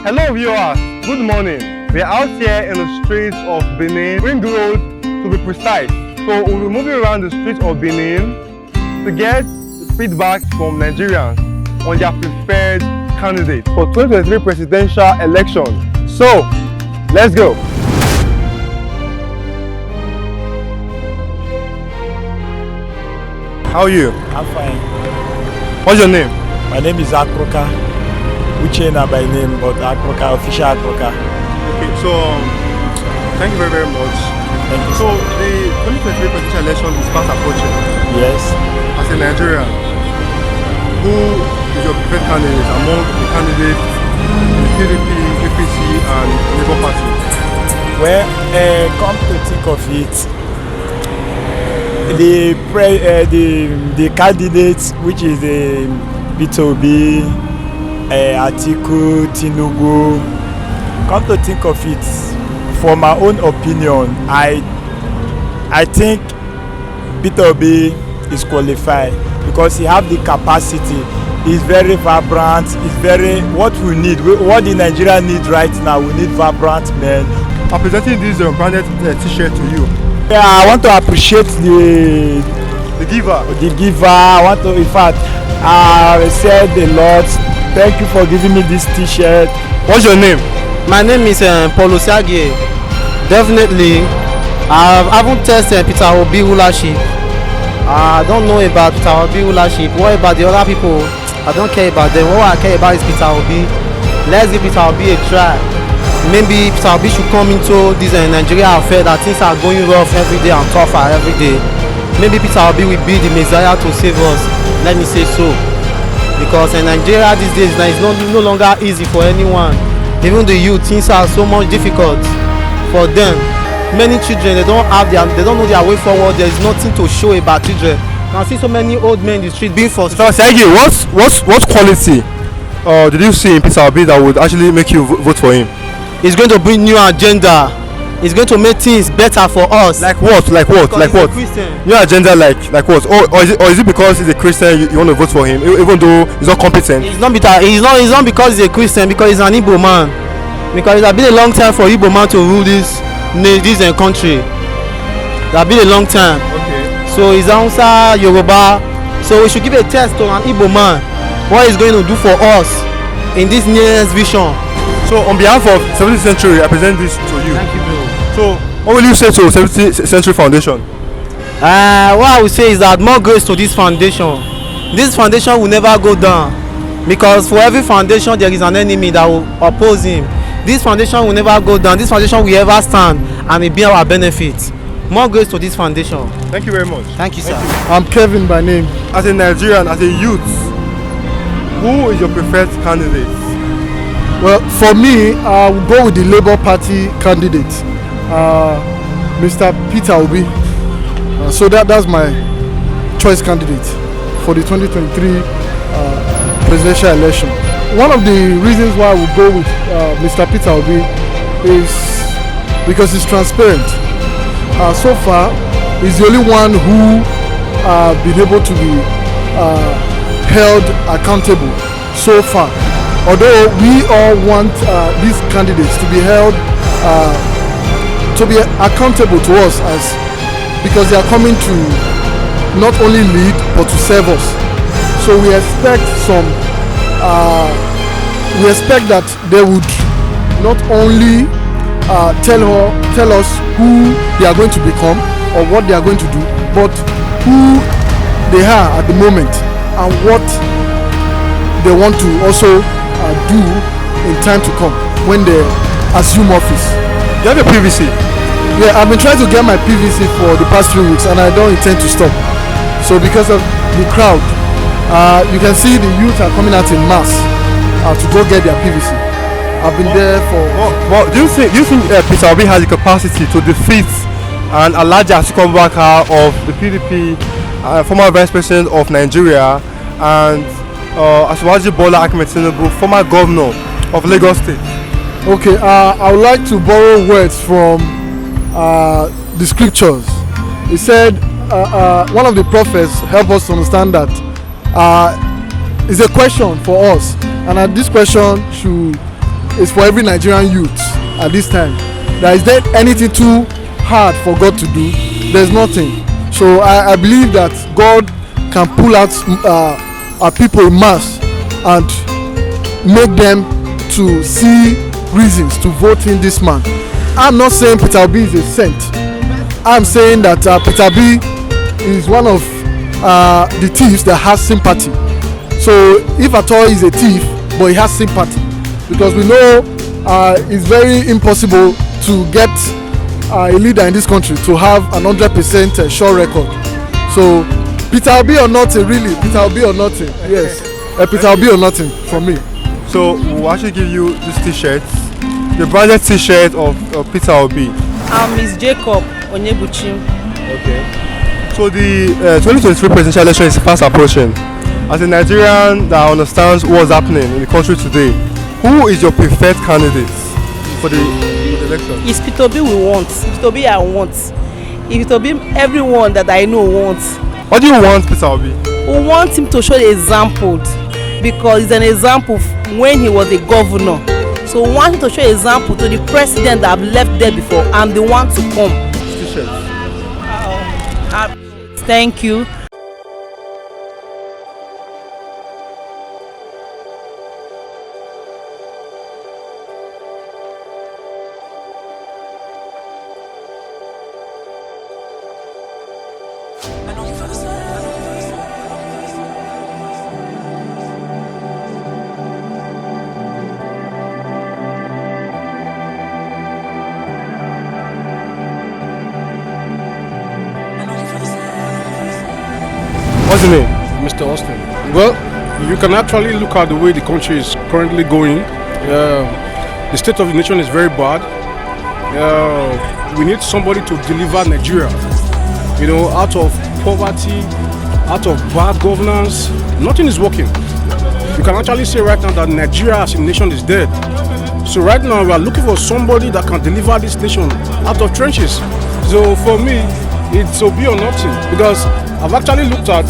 Hello viewers, good morning. We are out here in the streets of Benin, Ring Road to be precise. So we'll be moving around the streets of Benin to get feedback from Nigerians on their preferred candidate for 2023 presidential election. So, let's go. How are you? I'm fine. What's your name? My name is Akroka. Uchena by name, but Akroka, official Akroka. Okay, so thank you very, very much. Thank you. So the 2023 presidential election is fast approaching. Yes. As a Nigerian, who is your preferred candidate among the candidates in the PDP, APC and Labour Party? Well, come to think of it, the candidates, which is the B2B, Atiku, Tinubu, come to think of it, for my own opinion, I think B2B is qualified because he have the capacity. He's very vibrant. He's very what we need. What the Nigeria needs right now. We need vibrant men. I'm presenting this branded T-shirt to you. Yeah, I want to appreciate the giver. The giver. I want to, in fact, I said a lot. Thank you for giving me this T-shirt. What's your name? My name is Paul Osage. Definitely, I haven't tested Peter Obi rulership. I don't know about Peter Obi rulership. What about the other people? I don't care about them. What I care about is Peter Obi. Let's give Peter Obi a try. Maybe Peter Obi should come into this Nigeria affair that things are going rough every day and tougher every day. Maybe Peter Obi will be the Messiah to save us. Let me say so. Because in Nigeria these days now it's no longer easy for anyone. Even the youth, things are so much difficult for them. Many children they don't know their way forward. There is nothing to show about children. You can see so many old men in the street being frustrated. So Sagi, what quality did you see in Peter Obi that would actually make you vote for him? It's going to bring new agenda. It's going to make things better for us. Like what? Like what? Because like what? New agenda like what? Or is it because he's a Christian you want to vote for him even though he's not competent? It's not because he's a Christian, because he's an Igbo man. Because it has been a long time for Igbo man to rule this country. It has been a long time. Okay. So he's Hausa, Yoruba. So we should give a test to an Igbo man what he's going to do for us in this nearest vision. So on behalf of 17th Century, I present this to you. Thank you, bro. So what will you say to 17th Century Foundation? What I will say is that more grace to this foundation. This foundation will never go down, because for every foundation there is an enemy that will oppose him. This foundation will never go down. This foundation will ever stand and will be our benefit. More grace to this foundation. Thank you very much. Thank you, sir. I'm Kevin by name. As a Nigerian, as a youth, who is your preferred candidate? Well, for me, I will go with the Labour Party candidate, Mr. Peter Obi. So that's my choice candidate for the 2023 presidential election. One of the reasons why I will go with Mr. Peter Obi is because he's transparent. So far, he's the only one who been able to be held accountable so far. Although we all want these candidates to be held to be accountable to us, because they are coming to not only lead but to serve us. So we expect that they would not only tell us who they are going to become or what they are going to do, but who they are at the moment and what they want to also do in time to come when they assume office. You have a PVC? Yeah, I've been trying to get my PVC for the past 3 weeks and I don't intend to stop. So because of the crowd, you can see the youth are coming out in mass to go get their PVC. I've been there for. Well, do you think Peter Obi has the capacity to defeat and Alhaji Atiku Abubakar of the PDP, former Vice President of Nigeria, and Asiwaju Bola Ahmed Tinubu, former governor of Lagos State? Okay, I would like to borrow words from the scriptures. He said, one of the prophets helped us to understand that it's a question for us, and this question should is for every Nigerian youth at this time. Is there anything too hard for God to do? There's nothing. So I believe that God can pull out our people in mass and make them to see reasons to vote in this man. I'm not saying Peter Obi is a saint. I'm saying that Peter Obi is one of the thieves that has sympathy. So if at all he's a thief, but he has sympathy, because we know it's very impossible to get a leader in this country to have an 100% sure record. So Peter Obi or nothing, really. Peter Obi or nothing. Yes. Peter Obi or nothing for me. So we'll actually give you this t-shirt, the branded t-shirt of Peter Obi. Miss Jacob Onyebuchi. Okay. So the 2023 presidential election is fast approaching. As a Nigerian that understands what's happening in the country today, who is your preferred candidate for the election? It's Peter Obi we want. It's Peter Obi I want. It's Peter Obi everyone that I know wants. What do you want Peter Obi? We want him to show the example, because he's an example when he was a governor. So we want him to show example to the president that have left there before and the one to come. Thank you. What's your name? Mr. Austin. Well, you can actually look at the way the country is currently going. The state of the nation is very bad. We need somebody to deliver Nigeria, out of poverty, out of bad governance. Nothing is working. You can actually say right now that Nigeria as a nation is dead. So right now we are looking for somebody that can deliver this nation out of trenches. So for me, it's Obi or nothing, because I've actually looked at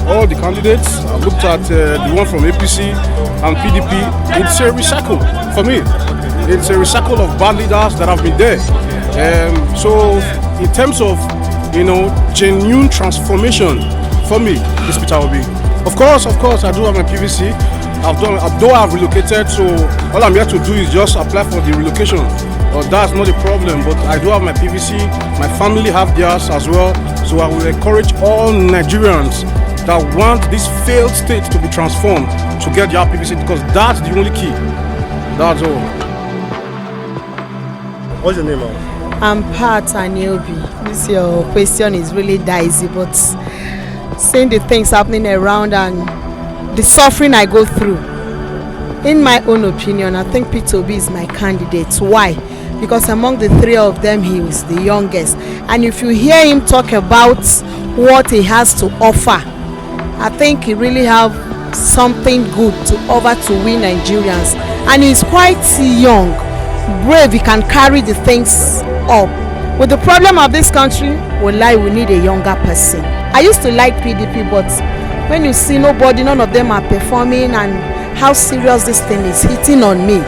all the candidates. I've looked at the one from APC and PDP. It's a recycle for me. It's a recycle of bad leaders that have been there. So in terms of genuine transformation, for me, it's Peter Obi. Of course, I do have my PVC. Though I've relocated, so all I'm here to do is just apply for the relocation. But that's not a problem. But I do have my PVC. My family have theirs as well. So I will encourage all Nigerians that want this failed state to be transformed to get their PVC, because that's the only key. That's all. What's your name, man? I'm Pat Aniobi. This your question is really dicey, but seeing the things happening around and the suffering I go through, in my own opinion, I think Peter Obi is my candidate. Why? Because among the three of them, he is the youngest. And if you hear him talk about what he has to offer, I think he really have something good to offer to we Nigerians. And he's quite young, brave, he can carry the things up. With the problem of this country, we need a younger person. I used to like PDP, but when you see none of them are performing and how serious this thing is hitting on me,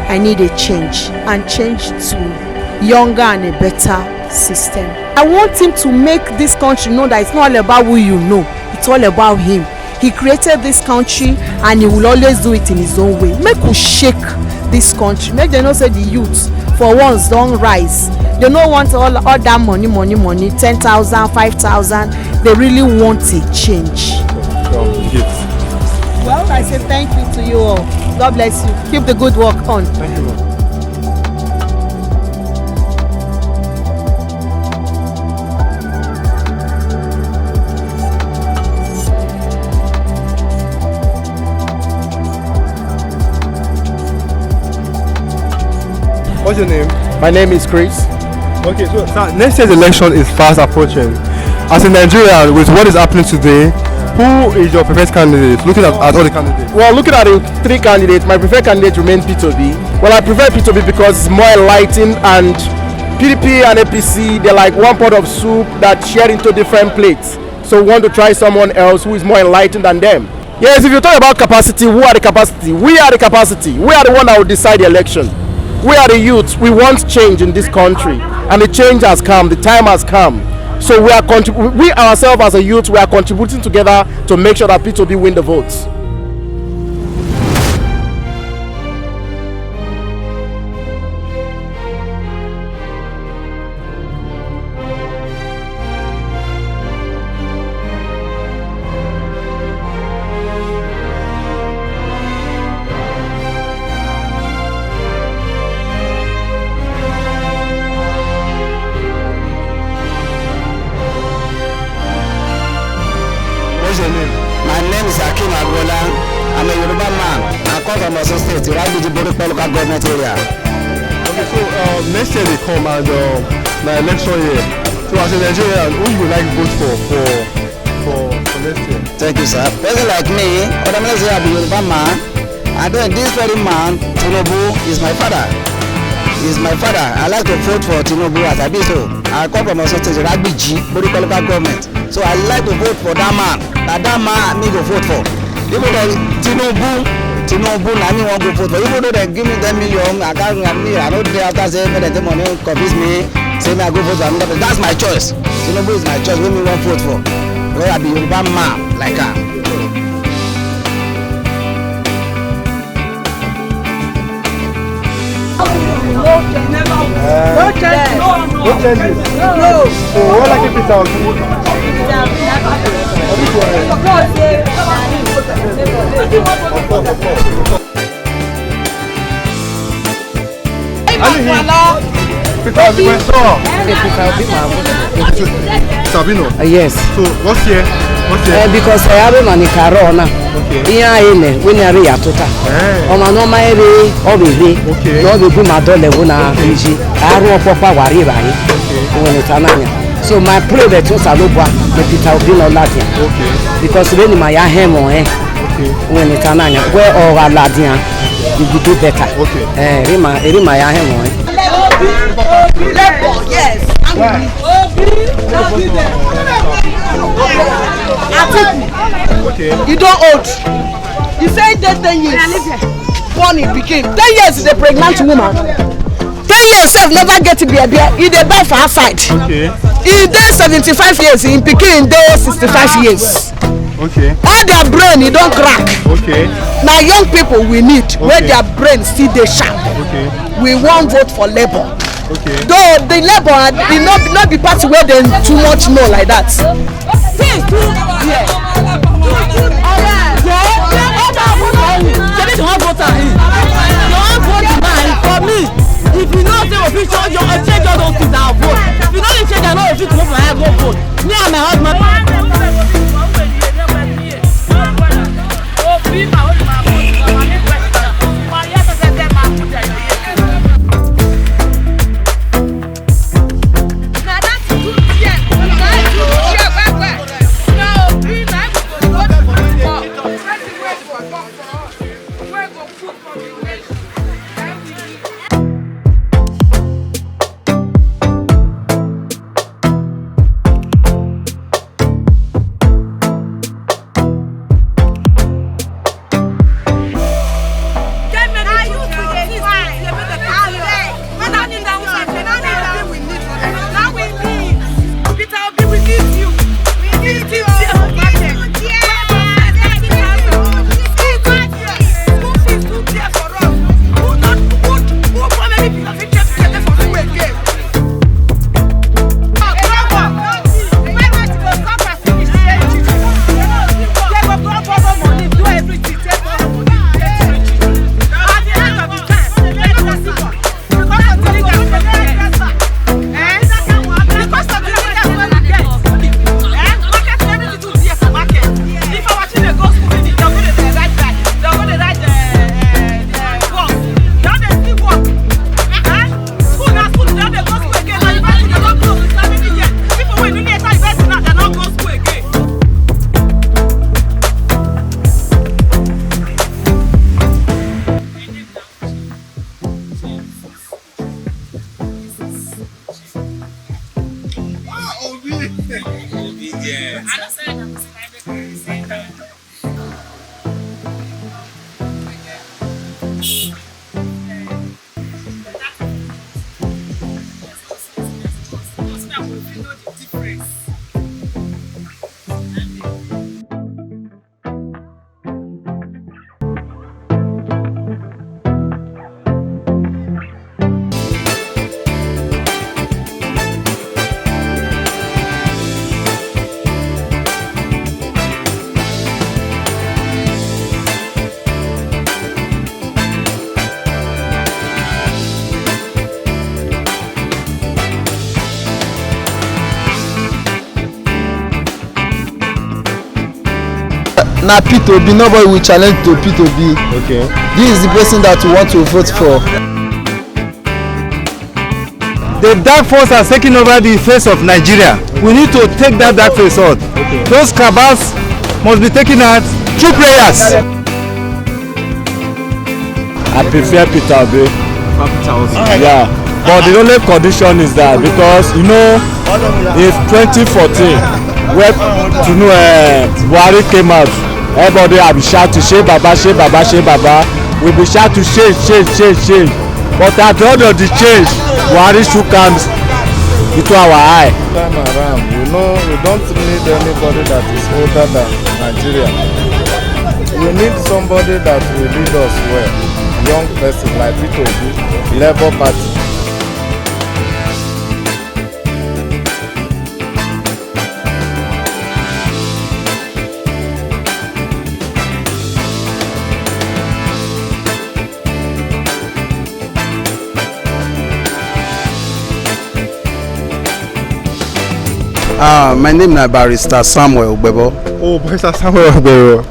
I need a change, and change to younger and a better system. I want him to make this country know that it's not all about who you know, it's all about him. He created this country and he will always do it in his own way. Make us shake this country. Make them know say the youth for once don't rise. They don't want all that money, 10,000, 5,000. They really want a change. Well, I say thank you to you all. God bless you. Keep the good work on. Thank you, ma'am. What's your name? My name is Chris. Okay, so next year's election is fast approaching. As a Nigerian, with what is happening today, who is your preferred candidate? Looking at all the candidates. Well, looking at the three candidates, my preferred candidate remains Peter Obi. Well, I prefer Peter Obi because it's more enlightened, and PDP and APC, they're like one pot of soup that share into different plates. So we want to try someone else who is more enlightened than them. Yes, if you talk about capacity, who are the capacity? We are the capacity. We are the one that will decide the election. We are the youth. We want change in this country, and the change has come. The time has come. So we ourselves as a youth, we are contributing together to make sure that P2B win the votes. What's your name? My name is Akim Agbola. I'm a Yoruba man. I come from Osun State, right in the Batified local government area. Okay, so next year they come and the election year. So as a Nigerian, who you would like vote for next year? Thank you, sir. Person like me, I'm a Yoruba man. And then this very man, Tinubu, is my father. He's my father. I like to vote for Tinubu as I be so. I come from Osun State, right Batified local government. So I like to vote for that man. That man I need to vote for. Even though Tinubu na me want to vote for. Even though they give me 10 million, I don't dey after say when the money convince me, say me I go vote for another. That's my choice. Tinubu is my choice. When me want vote for. Where I be Yoruba man like that. No changes. No. So what like if it's out? Yes. So what's here? Because I have a Nicarona. Okay. When I read Tota. No my okay. No the Buma Dole Wuna Fiji. I don't papa worry when it's Ananya. So my prayer that was a loba, the Peter Obino Latin. Okay. Because when my hemo, when it's Ananya, where all our Ladian, you will do better. Okay. Rima hemo. Yes. Okay. You don't old. You say that 10 years. Born in Peking. 10 years is a pregnant woman. 10 years self never get to be a beer. You dey buy for outside. Okay. He dey 75 years in Peking. Dey 65 years. Okay. All their brain e don crack. Okay. Na young people we need where their brain still dey sharp. Okay. We wan vote for Labour. Okay. Though the Labour e no be party wey dem too much know like that. For me, if you know say we fit change all those things, I'll vote. If you know the change, I know if you come from my head, go vote. Me and my husband. na P2B, nobody will challenge to P2B. Okay. This is the person that we want to vote for. The dark force has taken over the face of Nigeria. We need to take that dark face out. Okay. Those cabals must be taken out through prayers. I prefer Peter Obi. Yeah, but the only condition is that because you know, in 2014, when Buhari came out, everybody have been shouting, "Shey Baba, Shey Baba, Shey Baba." We be shouting, "Change." But at the end of the change, Buhari shook hands into our eye. Time around, you know, we don't need anybody that is older than Nigeria. We need somebody that will lead us well. Young person like P2B, Labour Party. My name is Barrister Samuel Bebo. Oh, Barrister Samuel Bebo.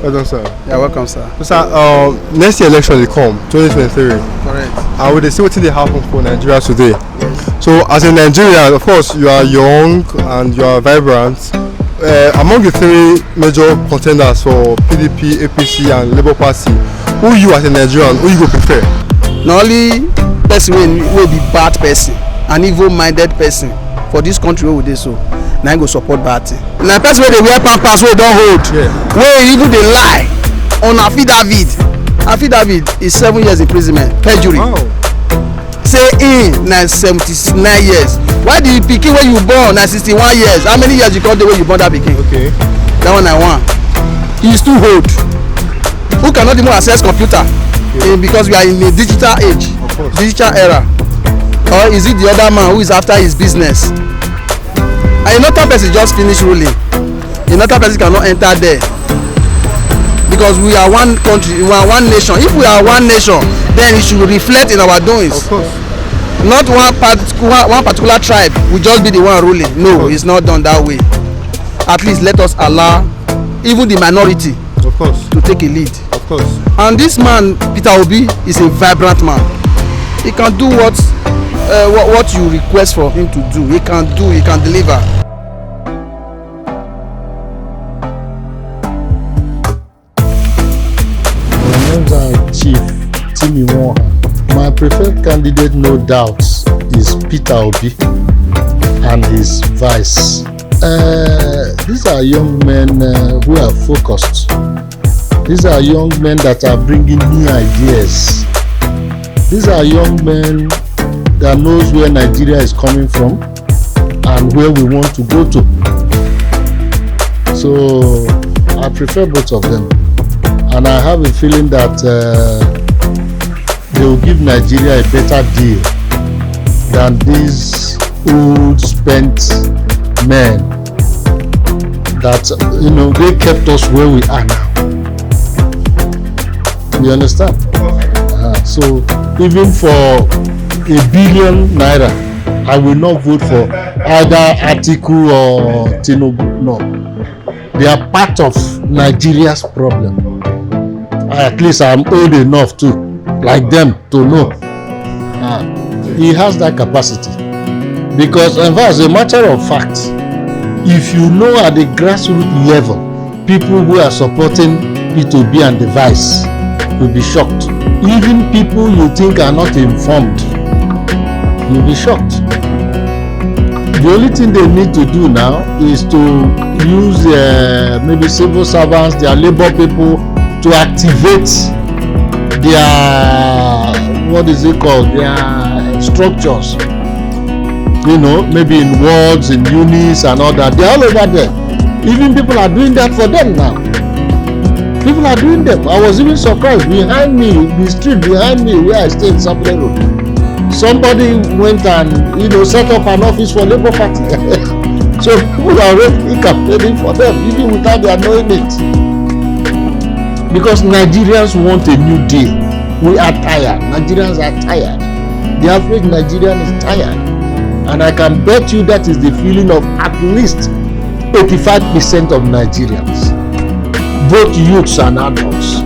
Welcome, sir. Yeah, welcome, sir. So, sir, next year election will come, 2023. Correct. And we see what they happen for Nigeria today. Yes. So, as a Nigerian, of course, you are young and you are vibrant. Among the three major contenders for PDP, APC, and Labour Party, who you as a Nigerian, who you go prefer? Not only person will be bad person, an evil-minded person for this country wey we dey so. Na go support bad thing. Na person wey dey wear pampers wey don hold, wey even dey lie on affidavit. Affidavit is 7 years imprisonment, perjury. Wow. Say in na 79 years. Why the pikin wey you born na 61 years? How many years you come dey wey you born that pikin? Okay. That one I want. He is too old. Who cannot even access computer? Okay. Because we are in a digital age, digital era. Or is it the other man who is after his business? And another person just finished ruling. Another person cannot enter there. Because we are one country, we are one nation. If we are one nation, then it should reflect in our doings. Of course. Not one particular tribe will just be the one ruling. No, it's not done that way. At least let us allow even the minority, of course, to take a lead. Of course. And this man, Peter Obi, is a vibrant man. He can do what you request for him to do. He can do, he can deliver. Chief Timi Moha. My preferred candidate, no doubt, is Peter Obi and his vice. These are young men who are focused. These are young men that are bringing new ideas. These are young men that knows where Nigeria is coming from and where we want to go to. So I prefer both of them, and I have a feeling that they will give Nigeria a better deal than these old spent men that, you know, they kept us where we are now. You understand? So even for ₦1 billion, I will not vote for either Atiku or Tinubu. No, they are part of Nigeria's problem. At least I'm old enough to, like them, to know. He has that capacity. Because as a matter of fact, if you know at the grassroots level, people who are supporting P2B and the vice will be shocked. Even people you think are not informed, you'll be shocked. The only thing they need to do now is to use maybe civil servants, their labor people, to activate their, what is it called, their structures. You know, maybe in wards, in unis and all that. They're all over there. Even people are doing that for them now. People are doing them. I was even surprised. Behind me, the street behind me where I stay in Sapele Road, somebody went and, you know, set up an office for Labour Party. So people are already campaigning for them, even without their knowing it. Because Nigerians want a new deal. We are tired. Nigerians are tired. The average Nigerian is tired. And I can bet you that is the feeling of at least 85% of Nigerians. both youths and adults.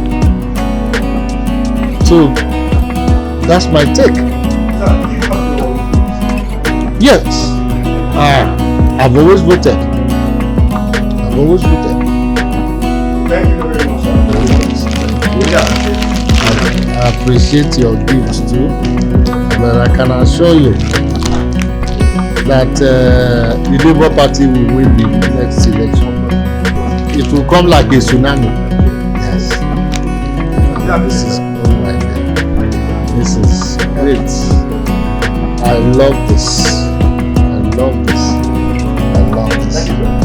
So that's my take. Yes, I've always voted. I've always voted. Thank you very much, sir. I appreciate your gifts too, but I can assure you that the Labour Party will win the next election. It will come like a tsunami. Yes. This is good right there. This is great. I love this. I love this. I love this.